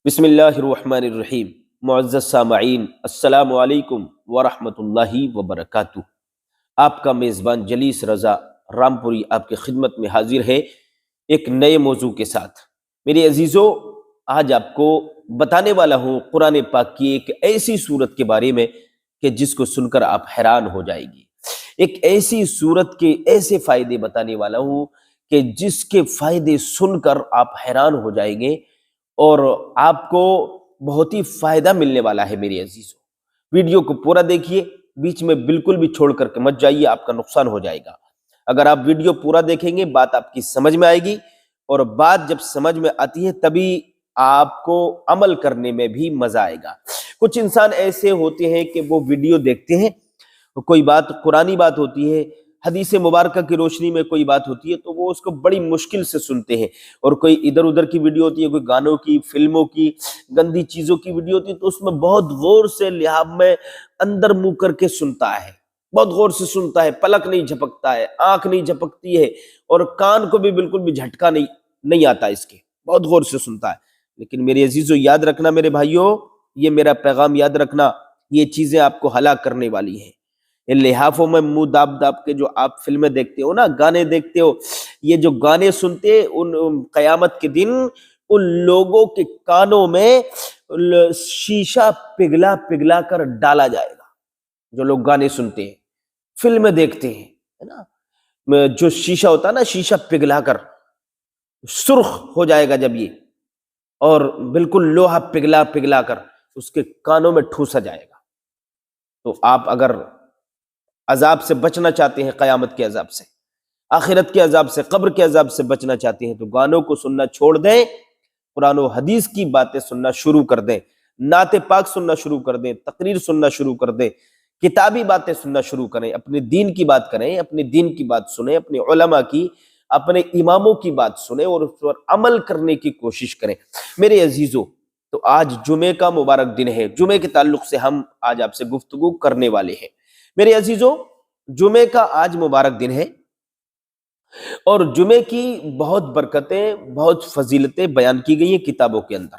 بسم اللہ الرحمن الرحیم۔ معزز سامعین، السلام علیکم ورحمۃ اللہ وبرکاتہ۔ آپ کا میزبان جلیس رضا رامپوری آپ کی خدمت میں حاضر ہے ایک نئے موضوع کے ساتھ۔ میرے عزیزو، آج آپ کو بتانے والا ہوں قرآن پاک کی ایک ایسی صورت کے بارے میں کہ جس کو سن کر آپ حیران ہو جائیں گے۔ ایک ایسی صورت کے ایسے فائدے بتانے والا ہوں کہ جس کے فائدے سن کر آپ حیران ہو جائیں گے اور آپ کو بہت ہی فائدہ ملنے والا ہے۔ میرے عزیزو، ویڈیو کو پورا دیکھیے، بیچ میں بالکل بھی چھوڑ کر کے مت جائیے، آپ کا نقصان ہو جائے گا۔ اگر آپ ویڈیو پورا دیکھیں گے بات آپ کی سمجھ میں آئے گی، اور بات جب سمجھ میں آتی ہے تبھی آپ کو عمل کرنے میں بھی مزہ آئے گا۔ کچھ انسان ایسے ہوتے ہیں کہ وہ ویڈیو دیکھتے ہیں، کوئی بات قرآنی بات ہوتی ہے، حدیث مبارکہ کی روشنی میں کوئی بات ہوتی ہے تو وہ اس کو بڑی مشکل سے سنتے ہیں، اور کوئی ادھر ادھر کی ویڈیو ہوتی ہے، کوئی گانوں کی، فلموں کی، گندی چیزوں کی ویڈیو ہوتی ہے تو اس میں بہت غور سے لحاظ میں اندر منہ کر کے سنتا ہے، بہت غور سے سنتا ہے، پلک نہیں جھپکتا ہے، آنکھ نہیں جھپکتی ہے، اور کان کو بھی بالکل بھی جھٹکا نہیں آتا اس کے، بہت غور سے سنتا ہے۔ لیکن میرے عزیزو، یاد رکھنا میرے بھائیوں، یہ میرا پیغام یاد رکھنا، یہ چیزیں آپ کو ہلاک کرنے والی ہیں۔ ان لحافوں میں منہ داب داب کے جو آپ فلمیں دیکھتے ہو نا، گانے دیکھتے ہو، یہ جو گانے سنتے، ان قیامت کے دن ان لوگوں کے کانوں میں شیشہ پگھلا پگھلا کر ڈالا جائے گا۔ جو لوگ گانے سنتے ہیں، فلمیں دیکھتے ہیں، ہے نا، جو شیشہ ہوتا ہے نا، شیشہ پگھلا کر سرخ ہو جائے گا جب یہ، اور بالکل لوہا پگھلا پگھلا کر اس کے کانوں میں ٹھوسا جائے گا۔ تو آپ اگر عذاب سے بچنا چاہتے ہیں، قیامت کے عذاب سے، آخرت کے عذاب سے، قبر کے عذاب سے بچنا چاہتے ہیں، تو گانوں کو سننا چھوڑ دیں، قرآن و حدیث کی باتیں سننا شروع کر دیں، نعت پاک سننا شروع کر دیں، تقریر سننا شروع کر دیں، کتابی باتیں سننا شروع کریں، اپنے دین کی بات کریں، اپنے دین کی بات سنیں، اپنے علماء کی، اپنے اماموں کی بات سنیں اور اس پر عمل کرنے کی کوشش کریں۔ میرے عزیزو، تو آج جمعے کا مبارک دن ہے، جمعے کے تعلق سے ہم آج آپ سے گفتگو کرنے والے ہیں۔ میرے عزیزو، جمعے کا آج مبارک دن ہے، اور جمعے کی بہت برکتیں، بہت فضیلتیں بیان کی گئی ہیں کتابوں کے اندر۔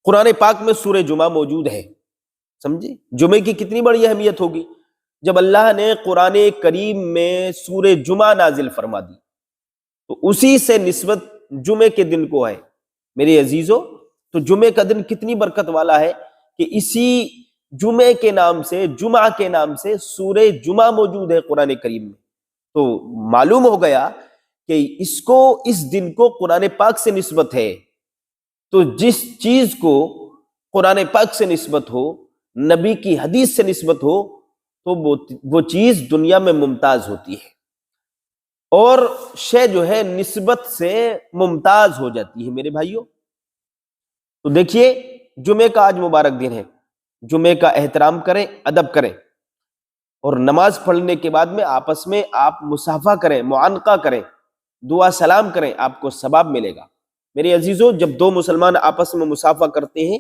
قرآن پاک میں سورہ جمعہ موجود ہے، سمجھے؟ جمعے کی کتنی بڑی اہمیت ہوگی جب اللہ نے قرآن کریم میں سورہ جمعہ نازل فرما دی، تو اسی سے نسبت جمعے کے دن کو ہے۔ میرے عزیزو، تو جمعے کا دن کتنی برکت والا ہے کہ اسی جمعے کے نام سے، جمعہ کے نام سے سورہ جمعہ موجود ہے قرآن کریم میں۔ تو معلوم ہو گیا کہ اس دن کو قرآن پاک سے نسبت ہے۔ تو جس چیز کو قرآن پاک سے نسبت ہو، نبی کی حدیث سے نسبت ہو، تو وہ چیز دنیا میں ممتاز ہوتی ہے، اور شے جو ہے نسبت سے ممتاز ہو جاتی ہے۔ میرے بھائیوں، تو دیکھیے، جمعے کا آج مبارک دن ہے، جمعے کا احترام کریں، ادب کریں، اور نماز پڑھنے کے بعد میں آپس میں آپ مصافحہ کریں، معانقہ کریں، دعا سلام کریں، آپ کو ثواب ملے گا۔ میرے عزیزو، جب دو مسلمان آپس میں مصافحہ کرتے ہیں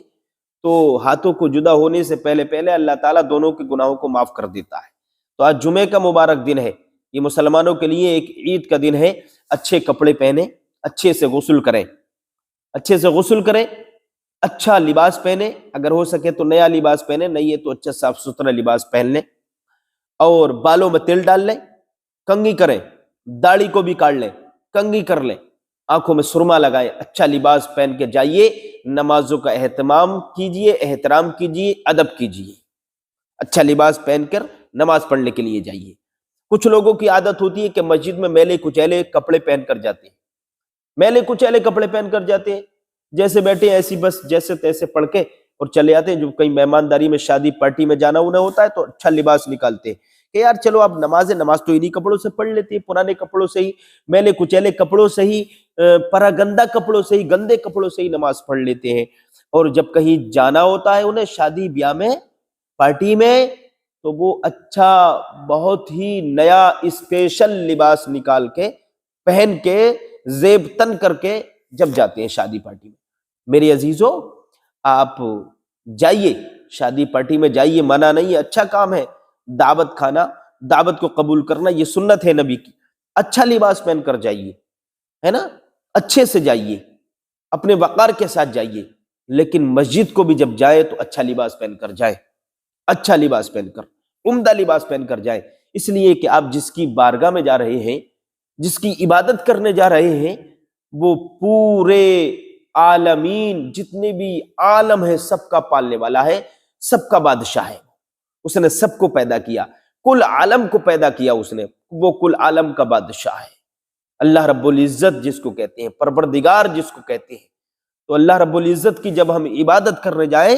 تو ہاتھوں کو جدا ہونے سے پہلے پہلے اللہ تعالیٰ دونوں کے گناہوں کو معاف کر دیتا ہے۔ تو آج جمعے کا مبارک دن ہے، یہ مسلمانوں کے لیے ایک عید کا دن ہے۔ اچھے کپڑے پہنیں، اچھے سے غسل کریں، اچھے سے غسل کریں، اچھا لباس پہنیں، اگر ہو سکے تو نیا لباس پہنیں، نہیں ہے تو اچھا صاف ستھرا لباس پہن لیں، اور بالوں میں تیل ڈال لیں، کنگھی کریں، داڑھی کو بھی کاٹ لیں، کنگھی کر لیں، آنکھوں میں سرما لگائیں، اچھا لباس پہن کے جائیے، نمازوں کا اہتمام کیجیے، احترام کیجیے، ادب کیجیے، اچھا لباس پہن کر نماز پڑھنے کے لیے جائیے۔ کچھ لوگوں کی عادت ہوتی ہے کہ مسجد میں میلے کچیلے کپڑے پہن کر جاتے ہیں، میلے کچیلے کپڑے پہن کر جاتے ہیں، جیسے بیٹھے ایسی بس جیسے تیسے پڑھ کے اور چلے آتے ہیں۔ جو کہیں مہمانداری میں، شادی پارٹی میں جانا انہیں ہوتا ہے تو اچھا لباس نکالتے ہیں کہ یار چلو اب نماز تو انہی کپڑوں سے پڑھ لیتے ہیں، پرانے کپڑوں سے ہی، میلے کچیلے کپڑوں سے ہی، پراگندہ کپڑوں سے ہی، گندے کپڑوں سے ہی نماز پڑھ لیتے ہیں۔ اور جب کہیں جانا ہوتا ہے انہیں، شادی بیاہ میں، پارٹی میں، تو وہ اچھا بہت ہی نیا اسپیشل لباس نکال کے، پہن کے، زیب تن کر کے جب جاتے ہیں شادی پارٹی میں۔ میرے عزیزو، آپ جائیے، شادی پارٹی میں جائیے، منع نہیں ہے، اچھا کام ہے۔ دعوت کھانا، دعوت کو قبول کرنا، یہ سنت ہے نبی کی۔ اچھا لباس پہن کر جائیے، ہے نا، اچھے سے جائیے، اپنے وقار کے ساتھ جائیے، لیکن مسجد کو بھی جب جائے تو اچھا لباس پہن کر جائے، اچھا لباس پہن کر، عمدہ لباس پہن کر جائے، اس لیے کہ آپ جس کی بارگاہ میں جا رہے ہیں، جس کی عبادت کرنے جا رہے ہیں، وہ پورے عالمین، جتنے بھی عالم ہیں سب کا پالنے والا ہے، سب کا بادشاہ ہے۔ اس نے سب کو پیدا کیا، کل عالم کو پیدا کیا اس نے، وہ کل عالم کا بادشاہ ہے۔ اللہ رب العزت جس کو کہتے ہیں، پروردگار جس کو کہتے ہیں، تو اللہ رب العزت کی جب ہم عبادت کرنے جائیں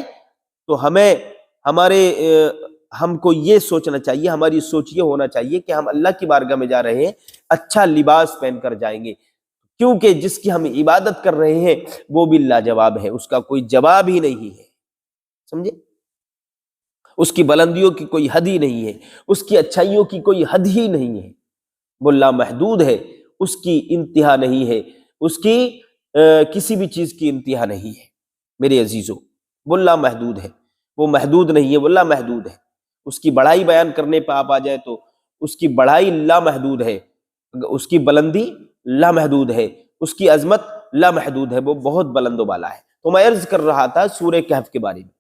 تو ہم کو یہ سوچنا چاہیے، ہماری سوچ یہ ہونا چاہیے کہ ہم اللہ کی بارگاہ میں جا رہے ہیں، اچھا لباس پہن کر جائیں گے، کیونکہ جس کی ہم عبادت کر رہے ہیں وہ بھی لاجواب ہے، اس کا کوئی جواب ہی نہیں ہے، سمجھے؟ اس کی بلندیوں کی کوئی حد ہی نہیں ہے، اس کی اچھائیوں کی کوئی حد ہی نہیں ہے، وہ لامحدود ہے، اس کی انتہا نہیں ہے، اس کی کسی بھی چیز کی انتہا نہیں ہے میرے عزیزو، وہ لامحدود ہے، وہ محدود نہیں ہے، وہ لامحدود ہے۔ اس کی بڑائی بیان کرنے پہ آپ آ جائے تو اس کی بڑائی لامحدود ہے، اس کی بلندی لامحدود ہے، اس کی عظمت لامحدود ہے، وہ بہت بلند و بالا ہے۔ تو میں عرض کر رہا تھا سورہ کہف کے بارے میں،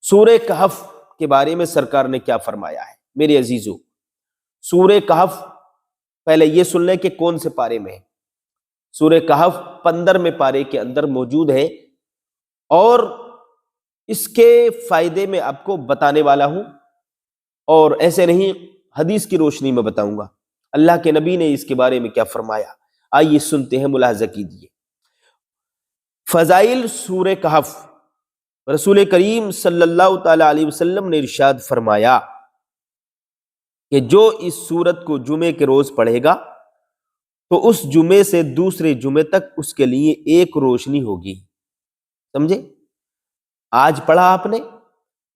سورہ کہف کے بارے میں سرکار نے کیا فرمایا ہے میرے عزیزو۔ سورہ کہف پہلے یہ سن لیں کہ کون سے پارے میں ہے۔ سورہ کہف 15 پارے کے اندر موجود ہے، اور اس کے فائدے میں آپ کو بتانے والا ہوں، اور ایسے نہیں حدیث کی روشنی میں بتاؤں گا اللہ کے نبی نے اس کے بارے میں کیا فرمایا۔ آئیے سنتے ہیں، ملاحظہ کیجیے۔ فضائل سورہ کہف، رسول کریم صلی اللہ تعالی علیہ وسلم نے ارشاد فرمایا کہ جو اس سورت کو جمعے کے روز پڑھے گا تو اس جمعے سے دوسرے جمعے تک اس کے لیے ایک روشنی ہوگی، سمجھے؟ آج پڑھا آپ نے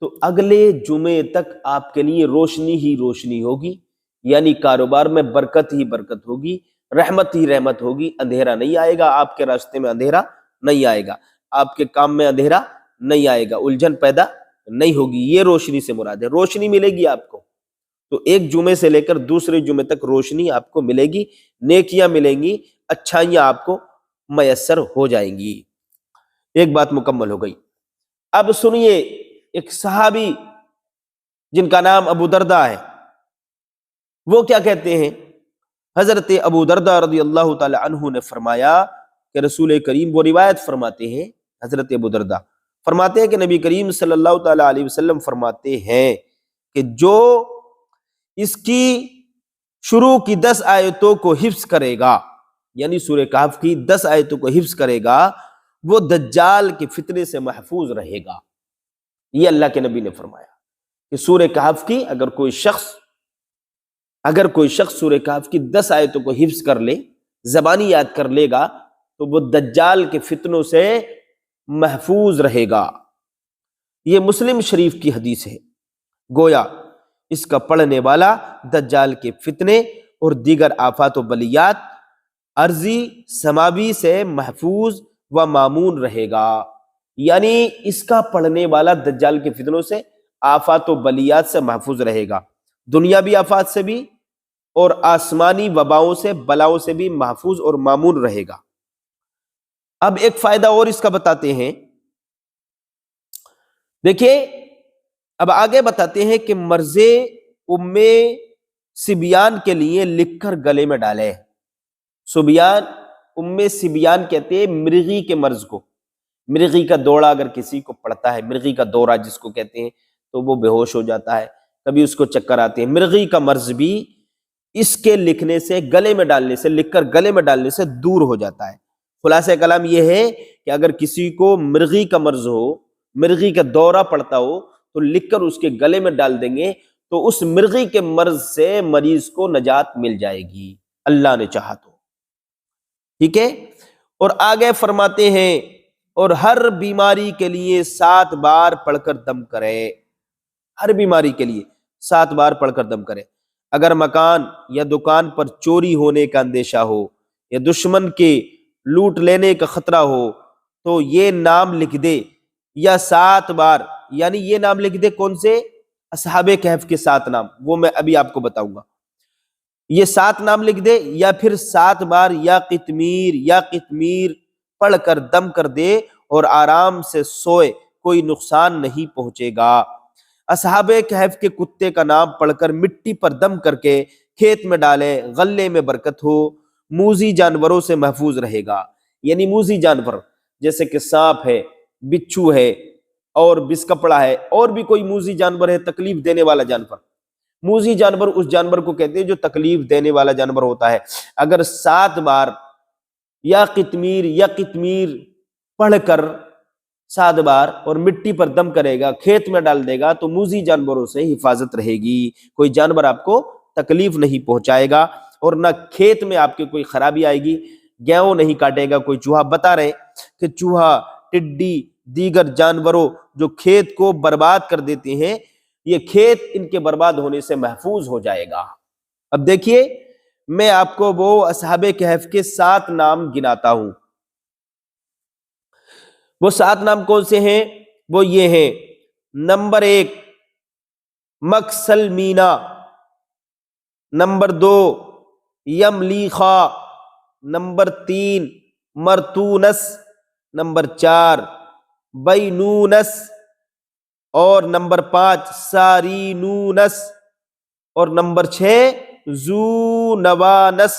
تو اگلے جمعے تک آپ کے لیے روشنی ہی روشنی ہوگی، یعنی کاروبار میں برکت ہی برکت ہوگی، رحمت ہی رحمت ہوگی، اندھیرا نہیں آئے گا، آپ کے راستے میں اندھیرا نہیں آئے گا، آپ کے کام میں اندھیرا نہیں آئے گا، الجھن پیدا نہیں ہوگی۔ یہ روشنی سے مراد ہے، روشنی ملے گی آپ کو، تو ایک جمعے سے لے کر دوسرے جمعے تک روشنی آپ کو ملے گی، نیکیاں ملیں گی، اچھائیاں آپ کو میسر ہو جائیں گی۔ ایک بات مکمل ہو گئی۔ اب سنیے، ایک صحابی جن کا نام ابو دردہ ہے، وہ کیا کہتے ہیں؟ حضرت ابو دردہ رضی اللہ تعالی عنہ نے فرمایا کہ رسول کریم، وہ روایت فرماتے ہیں، حضرت ابو دردہ فرماتے ہیں کہ نبی کریم صلی اللہ تعالی علیہ وسلم فرماتے ہیں کہ جو اس کی شروع کی 10 آیتوں کو حفظ کرے گا، یعنی سورہ کہف کی 10 آیتوں کو حفظ کرے گا، وہ دجال کے فتنے سے محفوظ رہے گا۔ یہ اللہ کے نبی نے فرمایا کہ سورہ کہف کی اگر کوئی شخص سورہ کہف کی 10 آیتوں کو حفظ کر لے، زبانی یاد کر لے گا، تو وہ دجال کے فتنوں سے محفوظ رہے گا۔ یہ مسلم شریف کی حدیث ہے۔ گویا اس کا پڑھنے والا دجال کے فتنے اور دیگر آفات و بلیات ارضی سماوی سے محفوظ و مامون رہے گا، یعنی اس کا پڑھنے والا دجال کے فتنوں سے، آفات و بلیات سے محفوظ رہے گا، دنیاوی آفات سے بھی اور آسمانی وباؤں سے، بلاؤں سے بھی محفوظ اور مامون رہے گا۔ اب ایک فائدہ اور اس کا بتاتے ہیں، دیکھیں اب آگے بتاتے ہیں کہ مرض ام سبیان کے لیے لکھ کر گلے میں ڈالے۔ سبیان، ام سبیان کہتے ہیں مرغی کے مرض کو، مرغی کا دوڑا اگر کسی کو پڑتا ہے، مرغی کا دورہ جس کو کہتے ہیں، تو وہ بے ہوش ہو جاتا ہے، کبھی اس کو چکر آتے ہیں، مرغی کا مرض بھی اس کے لکھنے سے، گلے میں ڈالنے سے، لکھ کر گلے میں ڈالنے سے دور ہو جاتا ہے۔ خلاصہ کلام یہ ہے کہ اگر کسی کو مرغی کا مرض ہو، مرغی کا دورہ پڑتا ہو، تو لکھ کر اس کے گلے میں ڈال دیں گے تو اس مرغی کے مرض سے مریض کو نجات مل جائے گی، اللہ نے چاہا تو، ٹھیک ہے۔ اور آگے فرماتے ہیں اور ہر بیماری کے لیے 7 بار پڑھ کر دم کرے، ہر بیماری کے لیے 7 بار پڑھ کر دم کرے۔ اگر مکان یا دکان پر چوری ہونے کا اندیشہ ہو یا دشمن کے لوٹ لینے کا خطرہ ہو تو یہ نام لکھ دے، یا 7 بار، یعنی یہ نام لکھ دے، کون سے؟ اصحاب کہف کے 7 نام، وہ میں ابھی آپ کو بتاؤں گا۔ یہ 7 نام لکھ دے، یا پھر 7 بار یا قطمیر پڑھ کر دم کر دے اور آرام سے سوئے، کوئی نقصان نہیں پہنچے گا۔ اصحاب کہف کے کتے کا نام پڑھ کر مٹی پر دم کر کے کھیت میں ڈالیں، غلے میں برکت ہو، موذی جانوروں سے محفوظ رہے گا۔ یعنی موذی جانور جیسے کہ سانپ ہے، بچھو ہے اور بس کپڑا ہے، اور بھی کوئی موذی جانور ہے تکلیف دینے والا جانور۔ موذی جانور اس جانور کو کہتے ہیں جو تکلیف دینے والا جانور ہوتا ہے۔ اگر 7 بار یا قطمیر پڑھ کر 7 بار اور مٹی پر دم کرے گا، کھیت میں ڈال دے گا، تو موذی جانوروں سے حفاظت رہے گی، کوئی جانور آپ کو تکلیف نہیں پہنچائے گا، اور نہ کھیت میں آپ کے کوئی خرابی آئے گی، گیہوں نہیں کاٹے گا کوئی چوہا۔ بتا رہے کہ چوہا، ٹڈی، دیگر جانوروں جو کھیت کو برباد کر دیتے ہیں، یہ کھیت ان کے برباد ہونے سے محفوظ ہو جائے گا۔ اب دیکھیے میں آپ کو وہ اصحاب کہف کے 7 نام گناتا ہوں۔ وہ 7 نام کون سے ہیں؟ وہ یہ ہیں: نمبر 1 مکسل مینا، نمبر 2 یملیخا، نمبر 3 مرتونس، نمبر 4 بینونس، اور نمبر 5 سارینونس، اور نمبر 6 زونوانس،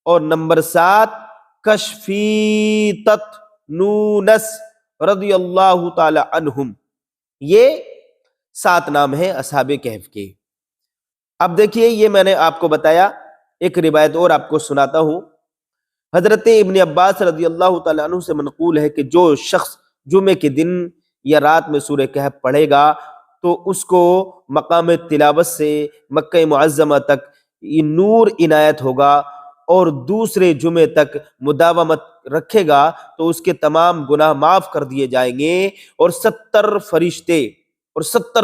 اور نمبر 7 کشفیتت نونس رضی اللہ تعالی عنہم۔ یہ 7 نام ہیں اصحاب کہف کے۔ اب دیکھیے یہ میں نے آپ کو بتایا، ایک روایت اور آپ کو سناتا ہوں۔ حضرت ابن عباس رضی اللہ تعالیٰ عنہ سے منقول ہے کہ جو شخص جمعے کے دن یا رات میں سورہ کہف پڑھے گا تو اس کو مقام تلاوت سے مکہ معظمہ تک یہ نور عنایت ہوگا، اور دوسرے جمعے تک مداومت رکھے گا تو اس کے تمام گناہ معاف کر دیے جائیں گے، اور 70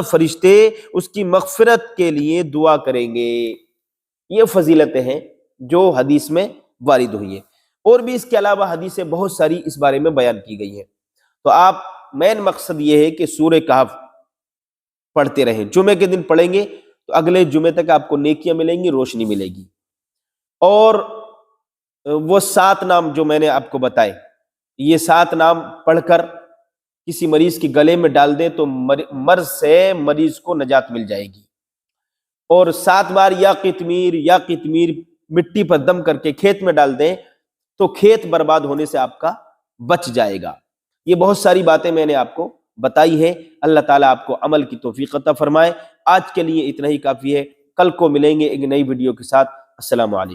فرشتے اس کی مغفرت کے لیے دعا کریں گے۔ یہ فضیلتیں ہیں جو حدیث میں وارد ہوئی ہیں، اور بھی اس کے علاوہ حدیثیں بہت ساری اس بارے میں بیان کی گئی ہیں۔ تو آپ مین مقصد یہ ہے کہ سورہ کہف پڑھتے رہیں، جمعے کے دن پڑھیں گے تو اگلے جمعے تک آپ کو نیکیاں ملیں گی، روشنی ملے گی۔ اور وہ 7 نام جو میں نے آپ کو بتائے، یہ 7 نام پڑھ کر کسی مریض کے گلے میں ڈال دیں تو مرض سے مریض کو نجات مل جائے گی، اور 7 بار یا قطمیر مٹی پر دم کر کے کھیت میں ڈال دیں تو کھیت برباد ہونے سے آپ کا بچ جائے گا۔ یہ بہت ساری باتیں میں نے آپ کو بتائی ہیں۔ اللہ تعالیٰ آپ کو عمل کی توفیق عطا فرمائے۔ آج کے لیے اتنا ہی کافی ہے، کل کو ملیں گے ایک نئی ویڈیو کے ساتھ۔ السلام علیکم۔